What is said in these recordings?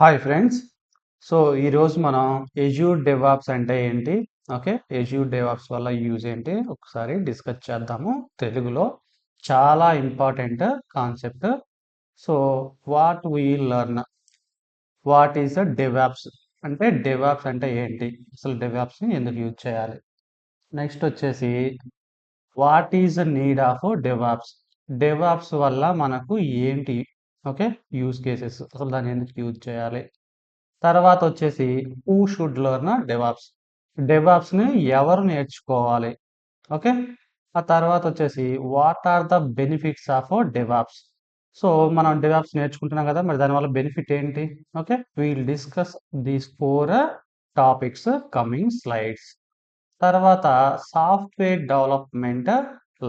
Hi friends. So ఈరోజు మనం Azure DevOps అంటే ఏంటి, ఓకే, ఎజ్యూర్ డెవాప్స్ వల్ల యూజ్ ఏంటి ఒకసారి డిస్కస్ చేద్దాము తెలుగులో. చాలా important concept. So what we learn, what is the DevOps అంటే, డెవాప్స్ అంటే ఏంటి, అసలు డెవాప్స్ని ఎందుకు యూజ్ చేయాలి. నెక్స్ట్ వచ్చేసి what is the need of DevOps, DevOps వల్ల మనకు ఏంటి, ఓకే, యూజ్ కేసెస్, అసలు దాన్ని ఎందుకు యూజ్ చేయాలి. తర్వాత వచ్చేసి హూ షుడ్ లెర్న్ డెవాప్స్, డెవాప్స్ని ఎవరు నేర్చుకోవాలి, ఓకే. ఆ తర్వాత వచ్చేసి what are the benefits of DevOps. So మనం డెవాప్స్ నేర్చుకుంటున్నాం కదా, మరి దానివల్ల బెనిఫిట్ ఏంటి, okay. We'll discuss these four topics coming slides. తర్వాత software development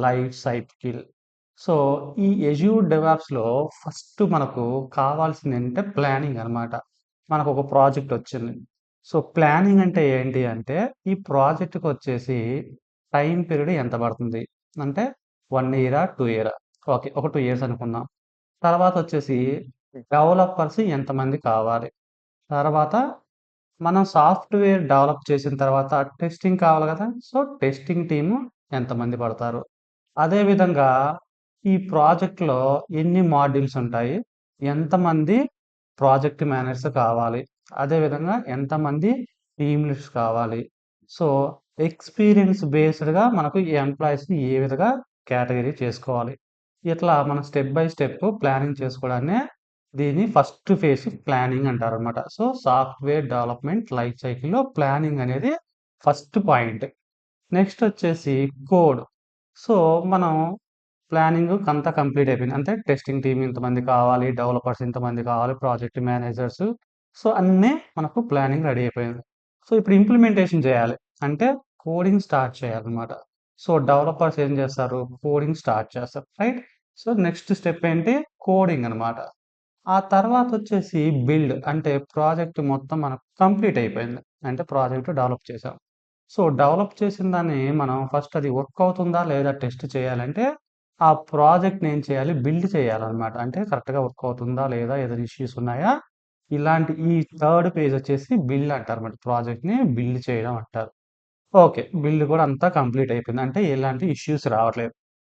life cycle. So ఈ ఎజ్యూర్ డెవాప్స్లో ఫస్ట్ మనకు కావాల్సింది ఏంటంటే ప్లానింగ్ అనమాట. మనకు ఒక ప్రాజెక్ట్ వచ్చింది. సో ప్లానింగ్ అంటే ఏంటి అంటే, ఈ ప్రాజెక్ట్కి వచ్చేసి టైం పీరియడ్ ఎంత పడుతుంది అంటే, 1 ఇయరా 2 ఇయరా, ఓకే, ఒక 2 ఇయర్స్ అనుకుందాం. తర్వాత వచ్చేసి డెవలపర్స్ ఎంతమంది కావాలి. తర్వాత మనం సాఫ్ట్వేర్ డెవలప్ చేసిన తర్వాత టెస్టింగ్ కావాలి కదా, సో టెస్టింగ్ టీము ఎంతమంది పడతారు. అదేవిధంగా ఈ ప్రాజెక్ట్లో ఎన్ని మాడ్యూల్స్ ఉంటాయి, ఎంతమంది ప్రాజెక్ట్ మేనేజర్స్ కావాలి, అదేవిధంగా ఎంతమంది టీమ్ లీడ్స్ కావాలి. సో ఎక్స్పీరియన్స్ బేస్డ్గా మనకు ఈ ఎంప్లాయీస్ని ఏ విధంగా కేటగిరీ చేసుకోవాలి. ఇట్లా మనం స్టెప్ బై స్టెప్ ప్లానింగ్ చేసుకోవడాన్ని దీన్ని ఫస్ట్ ఫేజ్ ప్లానింగ్ అంటారనమాట. సో సాఫ్ట్వేర్ డెవలప్మెంట్ లైఫ్ సైకిల్లో ప్లానింగ్ అనేది ఫస్ట్ పాయింట్. నెక్స్ట్ వచ్చేసి కోడ్. సో మనం ప్లానింగ్ అంతా కంప్లీట్ అయిపోయింది, అంటే టెస్టింగ్ టీమ్ ఇంతమంది కావాలి, డెవలపర్స్ ఇంతమంది కావాలి, ప్రాజెక్ట్ మేనేజర్స్, సో అన్నీ మనకు ప్లానింగ్ రెడీ అయిపోయింది. సో ఇప్పుడు ఇంప్లిమెంటేషన్ చేయాలి అంటే కోడింగ్ స్టార్ట్ చేయాలన్నమాట. సో డెవలపర్స్ ఏం చేస్తారు, కోడింగ్ స్టార్ట్ చేస్తారు, రైట్. సో నెక్స్ట్ స్టెప్ ఏంటి, కోడింగ్ అనమాట. ఆ తర్వాత వచ్చేసి బిల్డ్, అంటే ప్రాజెక్ట్ మొత్తం మనకు కంప్లీట్ అయిపోయింది, అంటే ప్రాజెక్ట్ డెవలప్ చేసాం. సో డెవలప్ చేసిన దాన్ని మనం ఫస్ట్ అది వర్క్ అవుతుందా లేదా టెస్ట్ చేయాలంటే, ఆ ప్రాజెక్ట్ని ఏం చేయాలి, బిల్డ్ చేయాలన్నమాట. అంటే కరెక్ట్గా వర్క్ అవుతుందా లేదా, ఏదైనా ఇష్యూస్ ఉన్నాయా, ఇలాంటి ఈ థర్డ్ పేజ్ వచ్చేసి బిల్డ్ అంటారు అన్నమాట. ప్రాజెక్ట్ని బిల్డ్ చేయడం అంటారు. ఓకే, బిల్డ్ కూడా అంతా కంప్లీట్ అయిపోయింది, అంటే ఎలాంటి ఇష్యూస్ రావట్లేదు.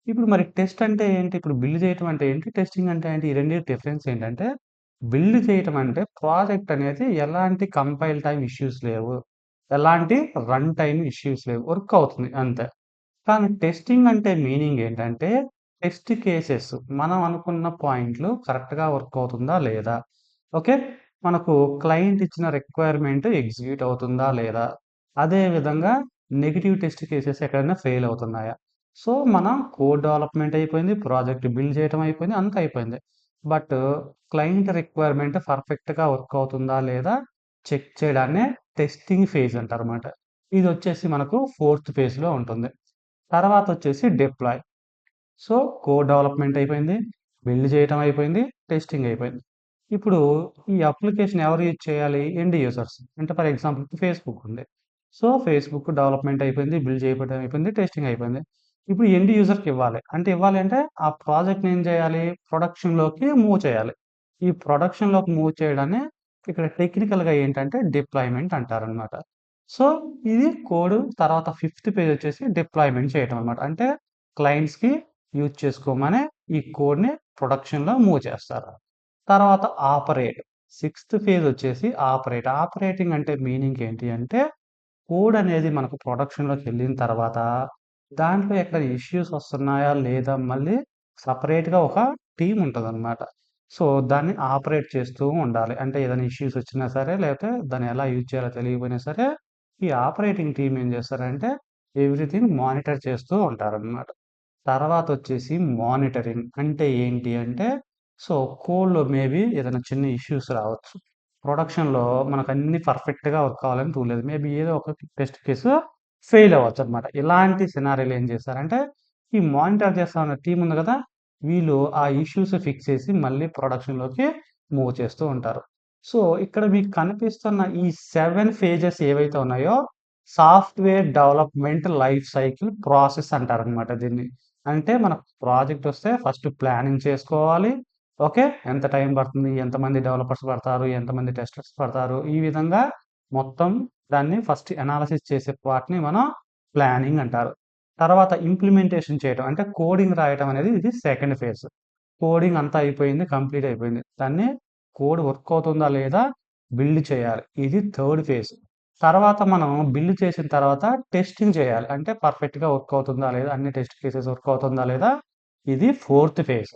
ఇప్పుడు మరి టెస్ట్ అంటే ఏంటి? ఇప్పుడు బిల్డ్ చేయటం అంటే ఏంటి? టెస్టింగ్ అంటే ఏంటి? ఈ రెండిటి డిఫరెన్స్ ఏంటంటే, బిల్డ్ చేయటం అంటే ప్రాజెక్ట్ అనేది ఎలాంటి కంపైల్ టైమ్ ఇష్యూస్ లేవు, ఎలాంటి రన్ టైమ్ ఇష్యూస్ లేవు, వర్క్ అవుతుంది అంతే. కానీ టెస్టింగ్ అంటే మీనింగ్ ఏంటంటే, టెస్ట్ కేసెస్ మనం అనుకున్న పాయింట్లు కరెక్ట్‌గా వర్క్ అవుతుందా లేదా? ఓకే. మనకు క్లయింట్ ఇచ్చిన రిక్వైర్మెంట్ ఎగ్జిక్యూట్ అవుతుందా లేదా? అదే విధంగా నెగెటివ్ టెస్ట్ కేసెస్ ఎక్కడైనా ఫెయిల్ అవుతున్నాయా? సో మనం కోడ్ డెవలప్‌మెంట్ అయిపోయింది, ప్రాజెక్ట్ బిల్డ్ చేయడం అయిపోయింది, అంతా అయిపోయింది. బట్ క్లయింట్ రిక్వైర్మెంట్ పర్ఫెక్ట్‌గా వర్క్ అవుతుందా లేదా చెక్ చేయడాన్నే టెస్టింగ్ ఫేజ్ అంటారన్నమాట. ఇదొచ్చేసి మనకు ఫోర్త్ ఫేజ్‌లో ఉంటుంది. తర్వాత వచ్చేసి డిప్లాయ్. సో కోడ్ డెవలప్‌మెంట్ అయిపోయింది, బిల్డ్ చేయటం అయిపోయింది, టెస్టింగ్ అయిపోయింది. ఇప్పుడు ఈ అప్లికేషన్ ఎవరు యూజ్ చేయాలి? End users. అంటే ఫర్ ఎగ్జాంపుల్ ఫేస్‌బుక్ ఉంది. సో ఫేస్‌బుక్ డెవలప్‌మెంట్ అయిపోయింది, బిల్డ్ చేయడం అయిపోయింది, టెస్టింగ్ అయిపోయింది. ఇప్పుడు ఎండ్ యూజర్‌కి ఇవ్వాలి. అంటే ఇవ్వాలి అంటే ఆ ప్రాజెక్ట్‌ని ఏం చేయాలి? ప్రొడక్షన్‌లోకి మూవ్ చేయాలి. ఈ ప్రొడక్షన్‌లోకి మూవ్ చేయడాన్ని ఇక్కడ టెక్నికల్‌గా ఏంటంటే డిప్లాయ్‌మెంట్ అంటారనమాట. సో ఇది కోడ్. తర్వాత ఫిఫ్త్ పేజ్ వచ్చేసి డిప్లాయ్‌మెంట్ చేయటం అనమాట. అంటే క్లయింట్స్‌కి యూజ్ చేసుకోమని ఈ కోడ్‌ని ప్రొడక్షన్‌లో మూవ్ చేస్తారు. తర్వాత ఆపరేట్. సిక్స్త్ ఫేజ్ వచ్చేసి ఆపరేట్. ఆపరేటింగ్ అంటే మీనింగ్ ఏంటి అంటే, కోడ్ అనేది మనకు ప్రొడక్షన్‌లోకి వెళ్ళిన తర్వాత దాంట్లో ఎక్కడ ఇష్యూస్ వస్తున్నాయా లేదా, మళ్ళీ సెపరేట్‌గా ఒక టీమ్ ఉంటదనమాట. సో దాన్ని ఆపరేట్ చేస్తూ ఉండాలి. అంటే ఏదైనా ఇష్యూస్ వచ్చినా సరే, లేకపోతే దాన్ని ఎలా యూజ్ చేయాలో తెలియకపోయినా సరే, ఈ ఆపరేటింగ్ టీమ్ ఏం చేస్తారంటే ఎవ్రీథింగ్ మానిటర్ చేస్తూ ఉంటారనమాట. తర్వాతొచ్చేసి మానిటరింగ్. అంటే ఏంటి అంటే, సో కోడ్‌లో మేబీ ఏదైనా చిన్న ఇష్యూస్ రావచ్చు. ప్రొడక్షన్‌లో మనకన్నీ పర్ఫెక్ట్‌గా వర్క్ అవ్వాలని రూల్ లేదు. మేబీ ఏదో ఒక టెస్ట్ కేసు ఫెయిల్ అవ్వచ్చనమాట. ఇలాంటి సినారియోలో ఏం చేస్తారంటే, ఈ మానిటర్ చేస్తా ఉన్న టీమ్ ఉంది కదా, వీళ్ళు ఆ ఇష్యూస్ ఫిక్స్ చేసి మళ్ళీ ప్రొడక్షన్‌లోకి మూవ్ చేస్తూ ఉంటారు. సో ఇక్కడ మీకు కనిపిస్తున్న ఈ 7 ఫేజెస్ ఏవైతే ఉన్నాయో, software development life cycle process అంటారనమాట దీన్ని. అంటే మనకు ప్రాజెక్ట్ వస్తే ఫస్ట్ ప్లానింగ్ చేసుకోవాలి. ఓకే. ఎంత టైం పడుతుంది? ఎంతమంది డెవలపర్స్ పడతారు? ఎంతమంది టెస్టర్స్ పడతారు? ఈ విధంగా మొత్తం దాన్ని ఫస్ట్ అనాలిసిస్ చేసే పార్ట్‌ని మనం ప్లానింగ్ అంటారు. తర్వాత ఇంప్లిమెంటేషన్ చేయడం అంటే కోడింగ్ రాయటం అనేది ఇది సెకండ్ ఫేజ్. కోడింగ్ అంతా అయిపోయింది. కంప్లీట్ అయిపోయింది. దాన్ని కోడ్ వర్క్ అవుతుందా లేదా బిల్డ్ చేయాలి. ఇది థర్డ్ ఫేజ్. తర్వాత మనం బిల్డ్ చేసిన తర్వాత టెస్టింగ్ చేయాలి. అంటే పర్ఫెక్ట్‌గా వర్క్ అవుతుందా లేదా? అన్ని టెస్ట్ కేసెస్ వర్క్ అవుతుందా లేదా? ఇది ఫోర్త్ ఫేజ్.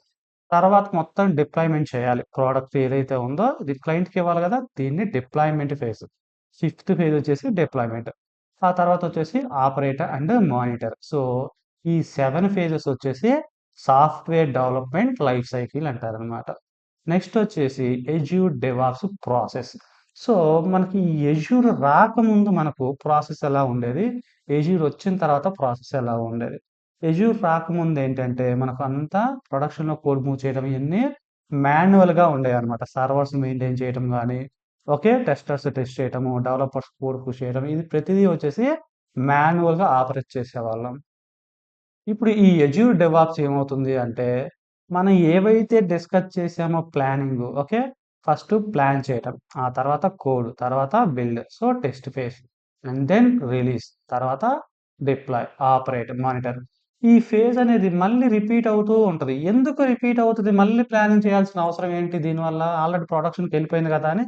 తర్వాత మొత్తం డిప్లాయ్‌మెంట్ చేయాలి. ప్రొడక్ట్ ఏదైతే ఉందో ఇది క్లయింట్‌కి ఇవ్వాలి గదా! దీన్ని డిప్లాయ్‌మెంట్ ఫేజ్. ఫిఫ్త్ ఫేజ్ వచ్చేసి డిప్లాయ్‌మెంట్. ఆ తర్వాత వచ్చేసి ఆపరేటర్ అండ్ మానిటర్. సో, ఈ 7 ఫేజెస్ వచ్చేసి సాఫ్ట్‌వేర్ డెవలప్‌మెంట్ లైఫ్ సైకిల్ అంటారనమాట. నెక్స్ట్ వచ్చేసి ఎజ్యూర్ డెవాప్స్ ప్రాసెస్. సో, మనకి ఈ ఎజ్యూర్ రాకముందు మనకు ప్రాసెస్ ఎలా ఉండేది? ఎజ్యూర్ వచ్చిన తర్వాత ప్రాసెస్ ఎలా ఉండేది? ఎజ్యూర్ రాకముందు ఏంటంటే మనకు అంతా ప్రొడక్షన్‌లో కోడ్ మూవ్ చేయడం ఇయన్నీ మాన్యువల్‌గా ఉండేయన్నమాట. సర్వర్స్ మెయింటైన్ చేయడం గానీ, ఓకే. టెస్టర్స్ టెస్ట్ చేయటము, డెవలపర్స్ కోడ్ పుష్ చేయడం ఇది ప్రతిదీ వచ్చేసి మాన్యువల్‌గా ఆపరేట్ చేసేవాళ్ళం. ఇప్పుడు ఈ అజూర్ డెవాప్స్ ఏమవుతుంది అంటే, మనం ఏవైతే డిస్కస్ చేసామో ప్లానింగు ఓకే. ఫస్ట్ ప్లాన్ చేయటం. ఆ తర్వాత కోడ్, తర్వాత build. So, test phase and then release. తర్వాత డిప్లాయ్, ఆపరేట్, మానిటర్. ఈ ఫేజ్ అనేది మళ్ళీ రిపీట్ అవుతూ ఉంటది. ఎందుకు రిపీట్ అవుతది? మళ్ళీ ప్లానింగ్ చేయాల్సిన అవసరం ఏంటి దీనివల్ల? ఆల్రెడీ ప్రొడక్షన్‌కెళ్ళిపోయింది గదా! అని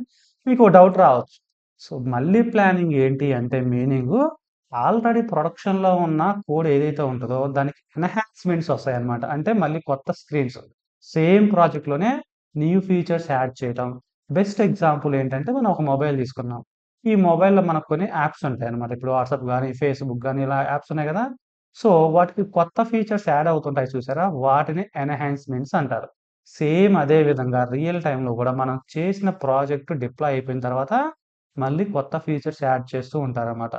మీకో డౌట్ రావచ్చు. సో, మళ్ళీ ప్లానింగ్ ఏంటి అంటే మీనింగు ఆల్రెడీ ప్రొడక్షన్‌లో ఉన్న కోడ్ ఏదైతే ఉంటదో దానికి ఎన్హాన్స్‌మెంట్స్ వస్తాయన్నమాట. అంటే మళ్ళీ కొత్త స్క్రీన్స్. సేమ్ ప్రాజెక్ట్‌లోనే న్యూ ఫీచర్స్ యాడ్ చేయటం. బెస్ట్ ఎగ్జాంపుల్ ఏంటంటే మనం ఒక మొబైల్ తీసుకున్నాం. ఈ మొబైల్‌లో మనకు కొన్ని యాప్స్ ఉంటాయన్నమాట. ఇప్పుడు వాట్సాప్ గాని, ఫేస్‌బుక్ గాని ఇలా యాప్స్ ఉన్నాయి గదా! సో, వాటికి కొత్త ఫీచర్స్ యాడ్ అవుతుంటాయి చూసారా? వాటిని ఎన్హాన్స్‌మెంట్స్ అంటారు. సేమ్ అదే విధంగా రియల్ టైమ్‌లో గూడా మనం చేసిన ప్రాజెక్ట్ డిప్లాయ్ అయిపోయిన తర్వాత మళ్ళీ కొత్త ఫీచర్స్ యాడ్ చేస్తూ ఉంటారన్నమాట.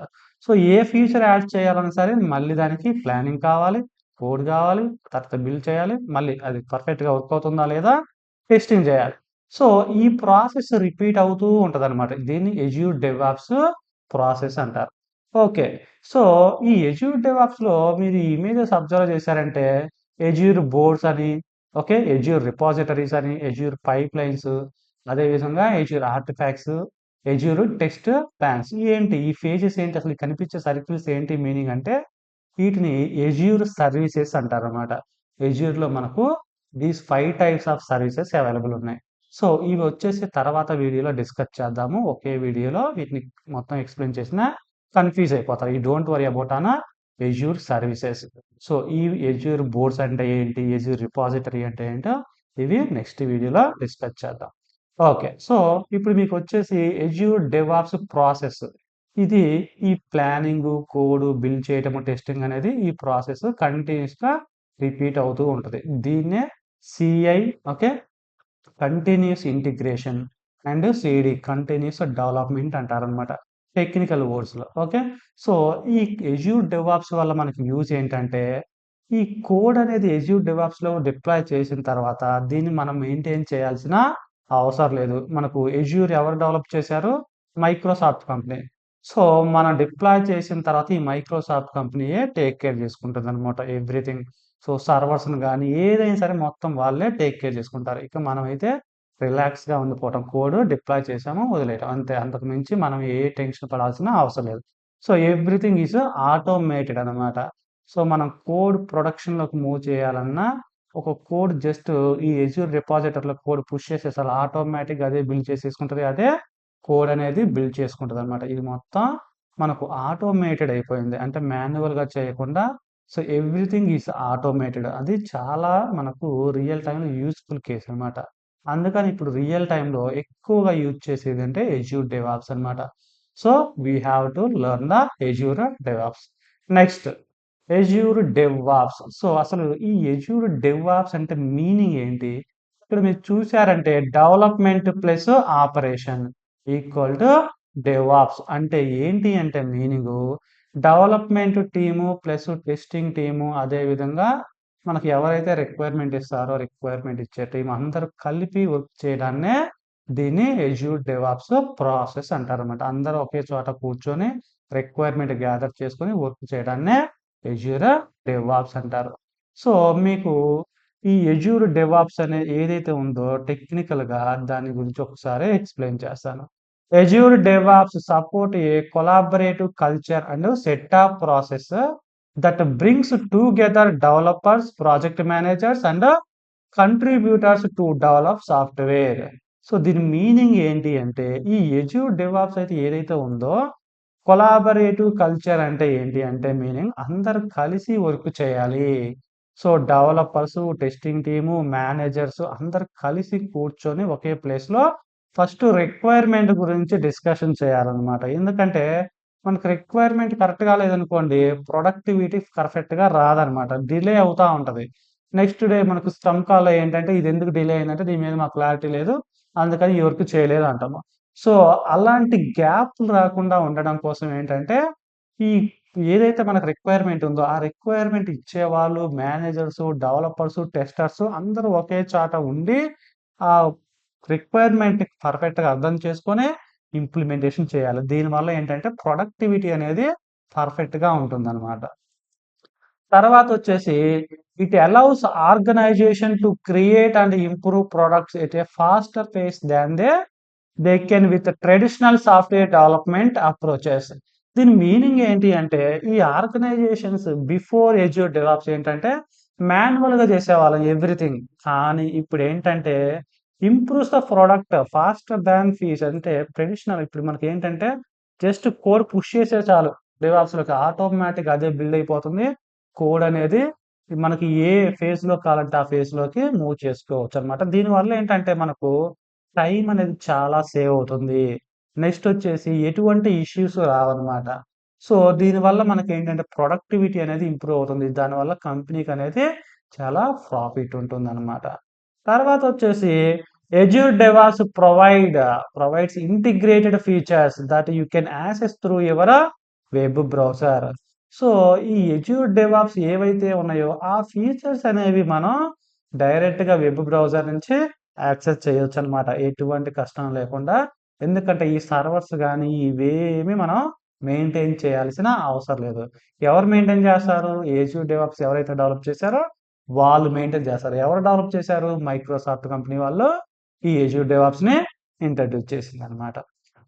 సో, ఏ ఫీచర్ యాడ్ చేయాలన్నా సరే మళ్ళీ దానికి ప్లానింగ్ కావాలి, కోడ్ కావాలి, తర్వాత బిల్డ్ చేయాలి. మళ్ళీ అది పర్ఫెక్ట్‌గా వర్క్ అవుతుందా లేదా టెస్టింగ్ చేయాలి. సో, ఈ ప్రాసెస్ రిపీట్ అవుతూ ఉంటదనమాట. దీన్ని ఎజ్యూర్ డెవాప్స్ ప్రాసెస్ అంటారు. ఓకే. సో, ఈ ఎజ్యూర్ డెవాప్స్‌లో మీరు ఈ ఇమేజెస్ అబ్జర్వ్ చేశారంటే ఎజ్యూర్ బోర్డ్స్ అని, ఓకే. ఎజ్యూర్ రిపాజిటరీస్ అని, ఎజ్యూర్ పైప్‌లైన్స్ అదే విధంగా Azure artefacts, Azure text plans. ఏంటి ఈ ఫేజెస్ ఏంటి అసలు ఈ కనిపించే సర్కిల్స్ ఏంటి మీనింగ్ అంటే వీటిని ఎజ్యూర్ సర్వీసెస్ అంటారనమాట. ఎజ్యూర్‌లో మనకు these 5 types of services available ఉన్నాయి. సో, ఇవి వచ్చేసి తర్వాత వీడియోలో డిస్కస్ చేద్దాము. ఒకే వీడియోలో వీటిని మొత్తం ఎక్స్‌ప్లెయిన్ చేసినా కన్‌ఫ్యూజ్ అయిపోతారు. You don't worry about Azure services. So, ఈ ఎజ్యూర్ బోర్డ్స్ అంటే ఏంటి? ఎజ్యూర్ రిపాజిటరీ అంటే ఏంటో ఇవి నెక్స్ట్ వీడియోలో డిస్కస్ చేద్దాం. ఓకే. సో, ఇప్పుడు మీకొచ్చేసి ఎజ్యూర్ డెవాప్స్ ప్రాసెస్. ఇది ఈ ప్లానింగు, కోడు, బిల్డ్ చేయటము, టెస్టింగ్ అనేది ఈ ప్రాసెస్ కంటిన్యూయస్‌గా రిపీట్ అవుతూ ఉంటది. దీన్నే CI okay. Continuous integration and CD continuous development అంటారనమాట. టెక్నికల్ వర్డ్స్‌లో. ఓకే. సో, ఈ ఎజ్యూర్ డెవాప్స్ వల్ల మనకి యూజ్ ఏంటంటే, ఈ కోడ్ అనేది ఎజ్యూర్ డెవాప్స్‌లో డిప్లాయ్ చేసిన తర్వాత దీన్ని మనం మెయింటైన్ చేయాల్సిన అవసరం లేదు. మనకు ఎజ్యూర్ ఎవరు డెవలప్ చేశారు? Microsoft company. సో, మనం డిప్లాయ్ చేసిన తర్వాత ఈ మైక్రోసాఫ్ట్ కంపెనీయే టేక్ కేర్ చేసుకుంటదనమాట ఎవ్రీథింగ్. సో, సర్వర్స్‌ని గాని ఏదైనా సరే మొత్తం వాళ్ళే టేక్ కేర్ చేసుకుంటారు. ఇక మనమైతే రిలాక్స్‌గా ఉండిపోవటం. కోడ్ డిప్లాయ్ చేసాము, వదిలేయటం. అంతే. అంతకు మించి మనం ఏ టెన్షన్ పడాల్సిన అవసరం లేదు. సో, ఎవ్రీథింగ్ ఈస్ ఆటోమేటెడ్ అనమాట. సో, మనం కోడ్ ప్రొడక్షన్‌లోకి మూవ్ చేయాలన్నా, ఒక కోడ్ జస్ట్ ఈ ఎజ్యూర్ రిపాజిటరీలో కోడ్ పుష్ చేసేసారు. ఆటోమేటిక్‌గా అదే బిల్డ్ చేసేసుకుంటది. అదే కోడ్ అనేది బిల్డ్ చేసుకుంటదనమాట. ఇది మొత్తం మనకు ఆటోమేటెడ్ అయిపోయింది. అంటే మాన్యువల్‌గా చేయకుండా సో, ఎవ్రీథింగ్ ఈస్ ఆటోమేటెడ్. అది చాలా మనకు రియల్ టైమ్‌లో యూజ్‌ఫుల్ కేస్ అనమాట. అందుకని ఇప్పుడు రియల్ టైమ్‌లో ఎక్కువగా యూజ్ చేసేదంటే ఎజ్యూర్ డెవాప్స్ అనమాట. So, we have to learn the Azure DevOps. Next Azure DevOps. So, అసలు ఈ ఎజ్యూర్ డెవాప్స్ అంటే మీనింగ్ ఏంటి? ఇక్కడ మీరు చూసారంటే development plus operation equal to DevOps. అంటే ఏంటి అంటే meaning development team plus testing team అదే విధంగా మనకి ఎవరైతే రిక్వైర్మెంట్ ఇస్తారో రిక్వైర్మెంట్ ఇచ్చే టీమ్ అందరూ కలిపి వర్క్ చేయడాన్నే దీన్ని ఎజ్యూర్ డెవాప్స్ ప్రాసెస్ అంటారన్నమాట. అందరూ ఒకే చోట కూర్చొని రిక్వైర్మెంట్ గ్యాదర్ చేసుకొని వర్క్ చేయడాన్నే ఎజ్యూర్ డెవాప్స్ అంటారు. సో, మీకు ఈ ఎజ్యూర్ డెవాప్స్ అనే ఏదైతే ఉందో టెక్నికల్‌గా దాని గురించి ఒకసారి ఎక్స్‌ప్లెయిన్ చేస్తాను. Azure DevOps support A collaborative culture and set of process that brings together developers, project managers and contributors to develop software. So, దీని మీనింగ్ ఏంటి అంటే, ఈ ఎజ్యూర్ డెవాప్స్ అయితే ఏదైతే ఉందో, కొలాబరేటివ్ కల్చర్ అంటే ఏంటి అంటే మీనింగ్ అందరూ కలిసి వర్క్ చేయాలి. సో, డెవలపర్సు, టెస్టింగ్ టీము, మేనేజర్స్ అందరూ కలిసి కూర్చొని ఒకే ప్లేస్‌లో ఫస్ట్ రిక్వైర్మెంట్ గురించి డిస్కషన్ చేయాలన్నమాట. ఎందుకంటే, మనకు రిక్వైర్మెంట్ కరెక్ట్‌గా లేదనుకోండి, ప్రొడక్టివిటీ పర్ఫెక్ట్‌గా రాదన్నమాట. డిలే అవుతా ఉంటది. నెక్స్ట్ డే మనకు స్క్రమ్ కాల్‌లో ఏంటంటే, ఇదెందుకు డిలే అయిందంటే, దీని మీద మాకు క్లారిటీ లేదు. అందుకని ఈ వర్క్ చేయలేదు అంటాము. సో, అలాంటి గ్యాప్‌లు రాకుండా ఉండడం కోసం ఏంటంటే, ఈ ఏదైతే మనకు రిక్వైర్మెంట్ ఉందో, ఆ రిక్వైర్మెంట్ ఇచ్చేవాళ్ళు, మేనేజర్సు, డెవలపర్సు, టెస్టర్సు అందరూ ఒకే చాట ఉండి, ఆ రిక్వైర్మెంట్‌ని పర్ఫెక్ట్‌గా అర్థం చేసుకొని ఇంప్లిమెంటేషన్ చేయాలి. దీనివల్ల ఏంటంటే, ప్రొడక్టివిటీ అనేది పర్ఫెక్ట్‌గా ఉంటుందన్నమాట. తర్వాతొచ్చేసి it allows organization to create and improve products at a faster pace than they can with traditional software development approaches. దీని మీనింగ్ ఏంటి అంటే, ఈ ఆర్గనైజేషన్స్ బిఫోర్ అజ్యూర్ డెవాప్స్ ఏంటంటే, మాన్యువల్‌గా చేసేవాళ్ళం ఎవ్రీథింగ్. కానీ ఇప్పుడేంటంటే, improves the product faster than fees అంటే ట్రెడిషనల్ ఇప్పుడు మనకేంటంటే, జస్ట్ కోడ్ పుష్ చేస్తే చాలు డెవాప్స్‌లోకి ఆటోమేటిక్‌గా అదే బిల్డ్ అయిపోతుంది. కోడ్ అనేది మనకి ఏ ఫేజ్‌లో కావాలంటే ఆ ఫేజ్‌లోకి మూవ్ చేసుకోవచ్చనమాట. దీనివల్ల ఏంటంటే మనకు టైం అనేది చాలా సేవ్ అవుతుంది. నెక్స్ట్ వచ్చేసి ఎటువంటి ఇష్యూస్ రావన్నమాట. సో, దీనివల్ల మనకేంటంటే ప్రొడక్టివిటీ అనేది ఇంప్రూవ్ అవుతుంది. దానివల్ల కంపెనీకనేది చాలా ప్రాఫిట్ ఉంటుందన్నమాట. తర్వాతొచ్చేసి Azure DevOps provides integrated features that you can access through your web browser. So, ఈ అజ్యూర్ డెవాప్స్ ఏవైతే ఉన్నాయో, ఆ ఫీచర్స్ అనేవి మనం డైరెక్ట్‌గా వెబ్ బ్రౌజర్ నుంచి యాక్సెస్ చేయొచ్చనమాట. ఎటువంటి కష్టం లేకుండా. ఎందుకంటే, ఈ సర్వర్స్ గానీ, ఇవేమి మనం మెయింటైన్ చేయాల్సిన అవసరం లేదు. ఎవరు మెయింటైన్ చేస్తారు? అజ్యూర్ డెవాప్స్ ఎవరైతే డెవలప్ చేశారో వాళ్ళు మెయింటైన్ చేస్తారు. ఎవరు డెవలప్ చేశారు? మైక్రోసాఫ్ట్ కంపెనీ వాళ్ళు ఈ అజ్యూర్ డెవాప్స్‌ని ఇంట్రొడ్యూస్ చేసిందనమాట.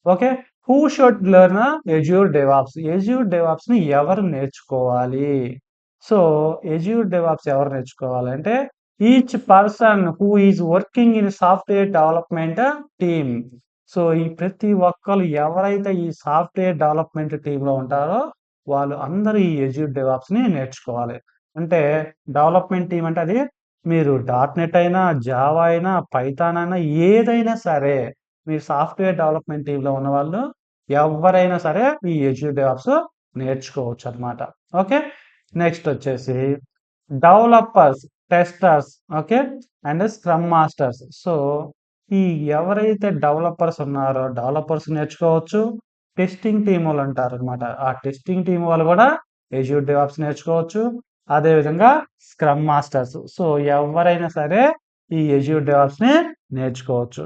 Okay. Who should learn Azure DevOps? Azure డెవాప్స్‌ని ఎవరు నేర్చుకోవాలి? సో, అజ్యూర్ డెవాప్స్ ఎవరు నేర్చుకోవాలంటే, each person who is working in software development team. So, ఈ ప్రతి ఒక్కళ్ళు ఎవరైతే ఈ సాఫ్ట్‌వేర్ డెవలప్‌మెంట్ టీమ్‌లో ఉంటారో, వాళ్ళు అందరూ ఈ అజ్యూర్ డెవాప్స్‌ని నేర్చుకోవాలి. అంటే డెవలప్‌మెంట్ టీమ్ అంటే అది మీరు డాట్‌నెట్ అయినా, జావా అయినా, పైథాన్ అయినా ఏదైనా సరే, మీరు సాఫ్ట్‌వేర్ డెవలప్‌మెంట్ టీమ్‌లో ఉన్నవాళ్ళు ఎవ్వరైనా సరే ఈ అజ్యూర్ డెవాప్స్ నేర్చుకోవచ్చనమాట. ఓకే. నెక్స్ట్ వచ్చేసి developers, testers okay. And scrum masters. So, ఈ ఎవరైతే డెవలపర్స్ ఉన్నారో డెవలపర్స్ నేర్చుకోవచ్చు. టెస్టింగ్ టీమ్ వాళ్ళుంటారనమాట. ఆ టెస్టింగ్ టీమ్ వాళ్ళు గూడా అజ్యూర్ డెవాప్స్ నేర్చుకోవచ్చు. అదే విధంగా స్క్రమ్ మాస్టర్స్. సో, ఎవరైనా సరే ఈ అజ్యూర్ డెవాప్స్‌ని నేర్చుకోవచ్చు.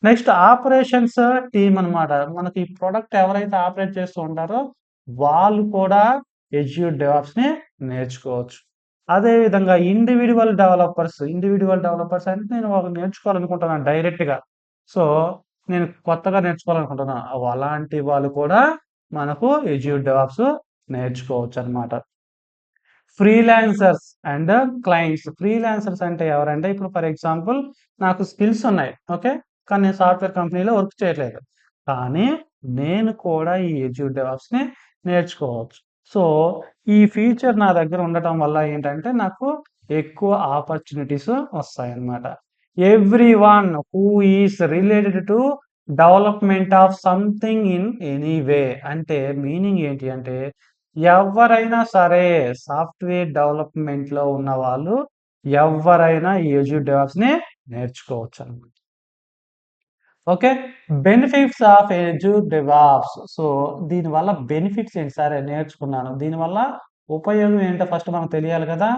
నెక్స్ట్ ఆపరేషన్స్ టీమ్ అనమాట. మనకి ఈ ప్రొడక్ట్ ఎవరైతే ఆపరేట్ చేస్తూ ఉంటారో వాళ్ళు కూడా అజ్యూర్ డెవాప్స్‌ని నేర్చుకోవచ్చు. అదే విధంగా ఇండివిడ్యువల్ డెవలపర్స్ అంటే నేను ఒకటి నేర్చుకోవాలనుకుంటున్నాను డైరెక్ట్‌గా. సో, నేను కొత్తగా నేర్చుకోవాలనుకుంటున్నా. అలాంటి వాళ్ళు కూడా మనకు అజ్యూర్ డెవాప్స్ నేర్చుకోవచ్చనమాట. Freelancers and clients. ఫ్రీలాన్సర్స్ అంటే ఎవరంటే ఇప్పుడు ఫర్ ఎగ్జాంపుల్ నాకు స్కిల్స్ ఉన్నాయి. ఓకే. కానీ నేను సాఫ్ట్‌వేర్ కంపెనీలో వర్క్ చేయట్లేదు. కానీ నేను కూడా ఈ అజ్యూర్ డెవాప్స్‌ని నేర్చుకోవచ్చు. సో, ఈ ఫీచర్ నా దగ్గర ఉండటం వల్ల ఏంటంటే నాకు ఎక్కువ ఆపర్చునిటీస్ వస్తాయన్నమాట. Everyone who is related to development of something in any way అంటే మీనింగ్ ఏంటి అంటే ఎవ్వరైనా సరే సాఫ్ట్‌వేర్ డెవలప్‌మెంట్‌లో ఉన్నవాళ్ళు ఎవ్వరైనా ఈ అజ్యూర్ డెవాప్స్‌ని నేర్చుకోవచ్చనమాట. Okay. Benefits of Azure DevOps. So, దీనివల్ల బెనిఫిట్స్ ఏంటి? సరే నేర్చుకున్నాను. దీనివల్ల ఉపయోగం ఏంటో ఫస్ట్ మనకు తెలియాలి కదా!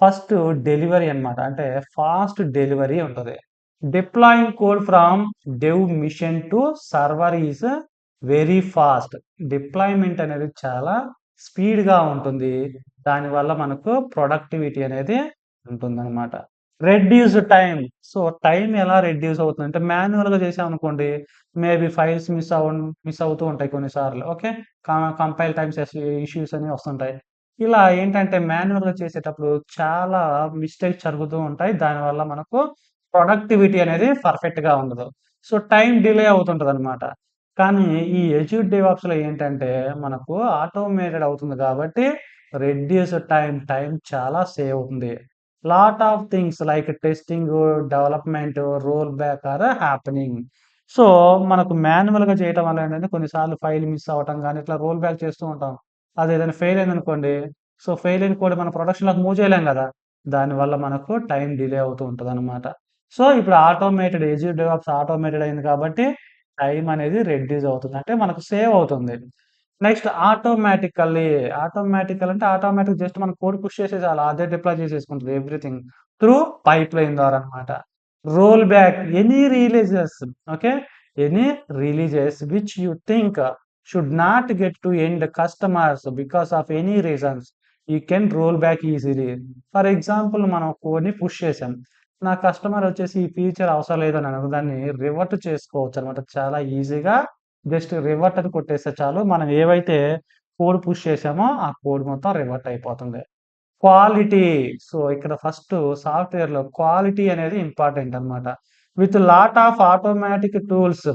ఫస్ట్ డెలివరీ అన్నమాట. అంటే ఫాస్ట్ డెలివరీ ఉంటది. Deploying code from dev machine to server is very fast. డిప్లాయ్‌మెంట్ అనేది చాలా స్పీడ్‌గా ఉంటుంది. దానివల్ల మనకు ప్రొడక్టివిటీ అనేది ఉంటుందన్నమాట. Reduce time. సో, టైం ఎలా రెడ్యూస్ అవుతుందంటే మాన్యువల్‌గా చేసామనుకోండి, మేబీ ఫైల్స్ మిస్ అవుతూ ఉంటాయి కొన్నిసార్లు. ఓకే. కంపైల్ టైమ్స్ ఇష్యూస్ అని వస్తుంటాయి. ఇలా ఏంటంటే మాన్యువల్‌గా చేసేటప్పుడు చాలా మిస్టేక్స్ జరుగుతూ ఉంటాయి. దానివల్ల మనకు ప్రొడక్టివిటీ అనేది పర్ఫెక్ట్‌గా ఉండదు. సో, టైం డిలే అవుతుంటదనమాట. కానీ ఈ ఎజ్యూర్ డెవాప్స్‌లో ఏంటంటే మనకు ఆటోమేటెడ్ అవుతుంది కాబట్టి రెడ్యూస్ టైం చాలా సేవ్ అవుతుంది. Lot of things like testing, development, roll back or happening. So, మనకు మాన్యువల్‌గా చేయటం వల్ల ఏంటంటే కొన్నిసార్లు ఫైల్ మిస్ అవ్వటం గాని, ఇట్లా రోల్ బ్యాక్ చేస్తూ ఉంటాం. అదేదైనా ఫెయిల్ అయిందనుకోండి, సో, ఫెయిల్ అయిన కోడ్ మనం ప్రొడక్షన్‌లోకి మూవ్ చేయలేం గదా! దానివల్ల మనకు టైం డిలే అవుతూ ఉంటదనమాట. సో, ఇప్పుడు ఆటోమేటెడ్ ఎజ్యూర్ డెవాప్స్ ఆటోమేటెడ్ అయింది కాబట్టి టైం అనేది రెడ్యూస్ అవుతుంది. అంటే మనకు సేవ్ అవుతుంది. నెక్స్ట్ ఆటోమేటికల్ అంటే ఆటోమేటిక్ జస్ట్ మనం కోడ్ పుష్ చేస్తే చాలు. అదే డిప్లాయ్ చేసేసుకుంటది ఎవ్రీథింగ్ త్రూ పైప్‌లైన్ ద్వారా అన్నమాట. Roll back okay. Any releases which you think should not get to end customers because of any reasons. You can roll back easily. For example మనం కోడ్‌ని push చేసాం. నా customer వచ్చేసి ఈ feature అవసరం లేదని దాన్ని రివర్ట్ చేసుకోవచ్చనమాట. చాలా ఈజీగా జస్ట్ రివర్ట్ అని కొట్టేస్తే చాలు. మనం ఏవైతే కోడ్ పుష్ చేసామో ఆ కోడ్ మొత్తం రివర్ట్ అయిపోతుంది. క్వాలిటీ. సో, ఇక్కడ ఫస్ట్ సాఫ్ట్‌వేర్‌లో క్వాలిటీ అనేది ఇంపార్టెంట్ అన్నమాట. With lot of automatic tools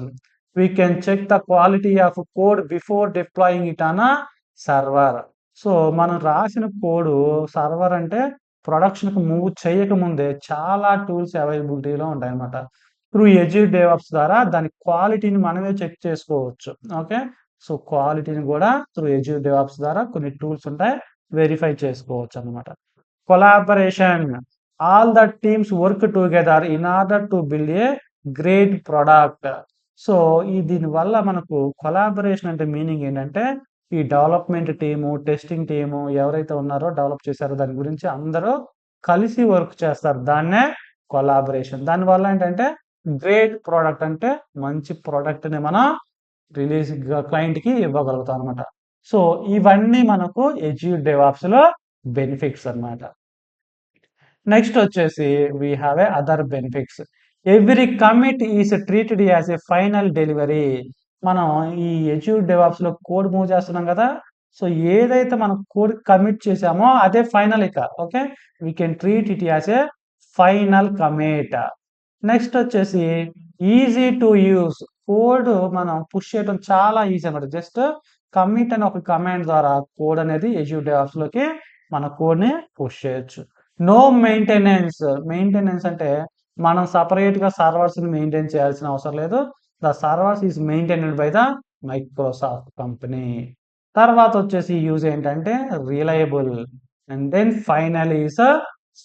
we can check the quality of code before deploying it on a server. So, మనం రాసిన కోడు సర్వర్ అంటే ప్రొడక్షన్‌కి మూవ్ చేయకముందే చాలా టూల్స్ అవైలబిలిటీలో ఉంటాయన్నమాట. త్రూ ఎజ్యూర్ డెవాప్స్ ద్వారా దాని క్వాలిటీని మనమే చెక్ చేసుకోవచ్చు. ఓకే. సో, క్వాలిటీని గూడా త్రూ ఎజ్యూర్ డెవాప్స్ ద్వారా కొన్ని టూల్స్ ఉంటాయి. వెరిఫై చేసుకోవచ్చనమాట. Collaboration. All the teams work together in order to build a great product. So, దీనివల్ల మనకు కొలాబరేషన్ అంటే మీనింగ్ ఏంటంటే, ఈ డెవలప్‌మెంట్ టీము, టెస్టింగ్ టీము ఎవరైతే ఉన్నారో డెవలప్ చేశారో దాని గురించి అందరూ కలిసి వర్క్ చేస్తారు. దాన్నే కొలాబరేషన్. దానివల్ల ఏంటంటే గ్రేట్ ప్రొడక్ట్ అంటే మంచి ప్రొడక్ట్‌ని మనం క్లయింట్‌కి ఇవ్వగలుగుతాం అనమాట. సో, ఇవన్నీ మనకు ఎజ్యూర్ డెవాప్స్‌లో బెనిఫిట్స్ అన్నమాట. నెక్స్ట్ వచ్చేసి we have a other benefits. Every commit is treated as a final delivery. మనం ఈ ఎజ్యూర్ డెవాప్స్‌లో కోడ్ మూవ్ చేస్తున్నాం కదా! సో, ఏదైతే మనం కోడ్ కమిట్ చేసామో అదే ఫైనల్ ఇక. Okay. We can treat it as a final commit. Next వచ్చేసి ఈజీ టు యూజ్. కోడ్ మనం పుష్ చేయడం చాలా ఈజీ అన్నమాట. జస్ట్ కమిట్ అనే ఒక కమాండ్ ద్వారా కోడ్ అనేది ఎజ్యూర్ డెవాప్స్‌లోకి మన కోడ్‌ని పుష్ చేయొచ్చు. నో మెయింటెనెన్స్ అంటే మనం సెపరేట్‌గా సర్వర్స్‌ని మెయింటైన్ చేయాల్సిన అవసరం లేదు. The servers is maintained by the Microsoft company. తర్వాత వచ్చేసి యూజ్ ఏంటంటే reliable and then final is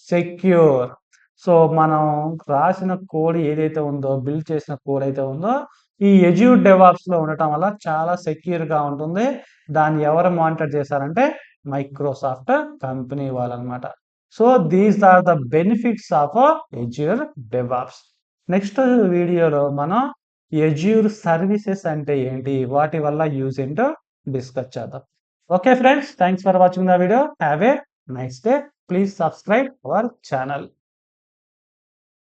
secure. So, మనం రాసిన కోడ్ ఏదైతే ఉందో, బిల్డ్ చేసిన కోడ్ అయితే ఉందో, ఈ ఎజ్యూర్ డెవాప్స్‌లో ఉండటం వల్ల చాలా సెక్యూర్‌గా ఉంటుంది. దాన్ని ఎవరు మానిటర్ చేశారంటే మైక్రోసాఫ్ట్ కంపెనీ వాళ్ళనమాట. So, these are the benefits of Azure DevOps. Next వీడియోలో మనం ఎజ్యూర్ సర్వీసెస్ అంటే ఏంటి? వాటి వల్ల యూజ్ ఏంటో డిస్కస్ చేద్దాం. Okay friends, thanks for watching the video. Have a nice day. Please subscribe our channel.